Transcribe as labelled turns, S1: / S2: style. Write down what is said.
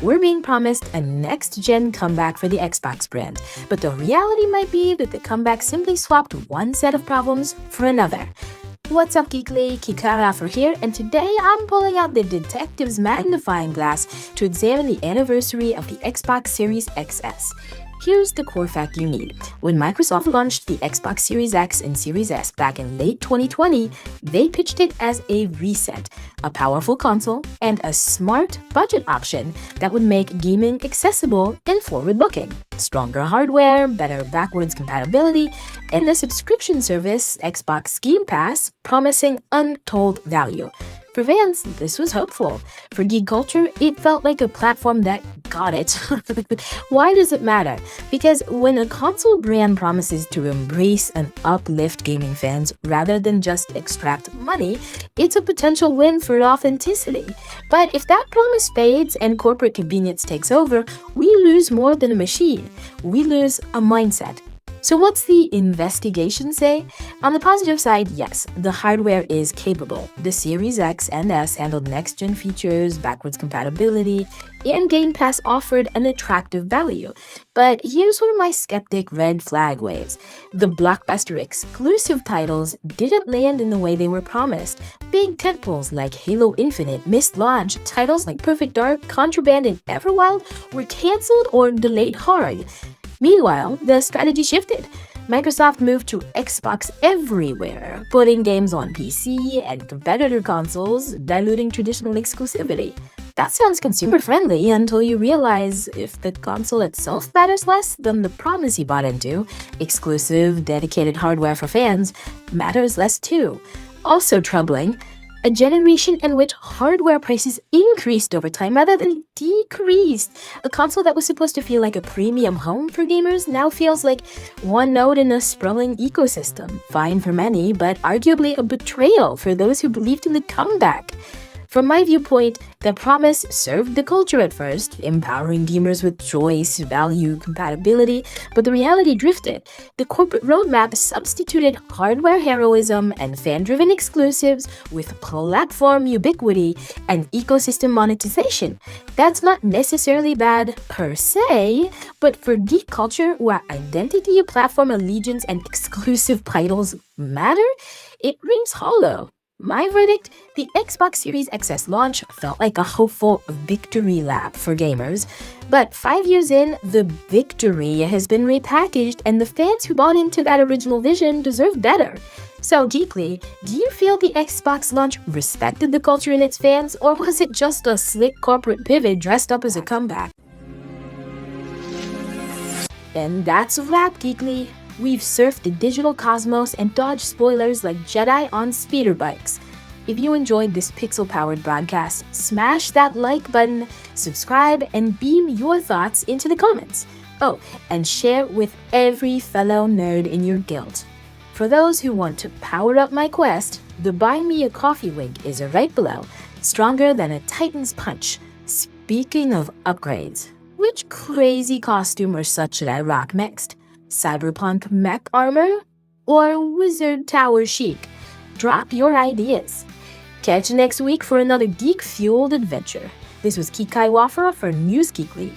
S1: we're being promised a next-gen comeback for the Xbox brand, but the reality might be that the comeback simply swapped one set of problems for another. What's up, Geekly? Kikai Wafra here, and today I'm pulling out the detective's magnifying glass to examine the anniversary of the Xbox Series XS. Here's the core fact you need. When Microsoft launched the Xbox Series X and Series S back in late 2020, they pitched it as a reset, a powerful console, and a smart budget option that would make gaming accessible and forward-looking. Stronger hardware, better backwards compatibility, and a subscription service, Xbox Game Pass, promising untold value. For fans, this was hopeful. For geek culture, it felt like a platform that got it. Why does it matter? Because when a console brand promises to embrace and uplift gaming fans rather than just extract money, it's a potential win for authenticity. But if that promise fades and corporate convenience takes over, we lose more than a machine. We lose a mindset. So what's the investigation say? On the positive side, yes, the hardware is capable. The Series X and S handled next-gen features, backwards compatibility, and Game Pass offered an attractive value. But here's where my skeptic red flag waves. The blockbuster exclusive titles didn't land in the way they were promised. Big tentpoles like Halo Infinite missed launch, titles like Perfect Dark, Contraband, and Everwild were cancelled or delayed hard. Meanwhile, the strategy shifted. Microsoft moved to Xbox everywhere, putting games on PC and competitor consoles, diluting traditional exclusivity. That sounds consumer-friendly until you realize if the console itself matters less than the promise you bought into, exclusive, dedicated hardware for fans matters less too. Also troubling, a generation in which hardware prices increased over time rather than decreased. A console that was supposed to feel like a premium home for gamers now feels like one node in a sprawling ecosystem. Fine for many, but arguably a betrayal for those who believed in the comeback. From my viewpoint, the promise served the culture at first, empowering gamers with choice, value, compatibility, but the reality drifted. The corporate roadmap substituted hardware heroism and fan-driven exclusives with platform ubiquity and ecosystem monetization. That's not necessarily bad per se, but for geek culture, where identity, platform allegiance, and exclusive titles matter, it rings hollow. My verdict, the Xbox Series XS launch felt like a hopeful victory lap for gamers. But 5 years in, the victory has been repackaged and the fans who bought into that original vision deserve better. So Geekly, do you feel the Xbox launch respected the culture and its fans, or was it just a slick corporate pivot dressed up as a comeback? And that's a wrap, Geekly. We've surfed the digital cosmos and dodged spoilers like Jedi on speeder bikes. If you enjoyed this pixel-powered broadcast, smash that like button, subscribe, and beam your thoughts into the comments. Oh, and share with every fellow nerd in your guild. For those who want to power up my quest, the Buy Me a Coffee link is right below, stronger than a Titan's punch. Speaking of upgrades, which crazy costume or such should I rock next? Cyberpunk mech armor, or wizard tower chic? Drop your ideas. Catch you next week for another geek-fueled adventure. This was Kikai Wafra for NewsGeekly.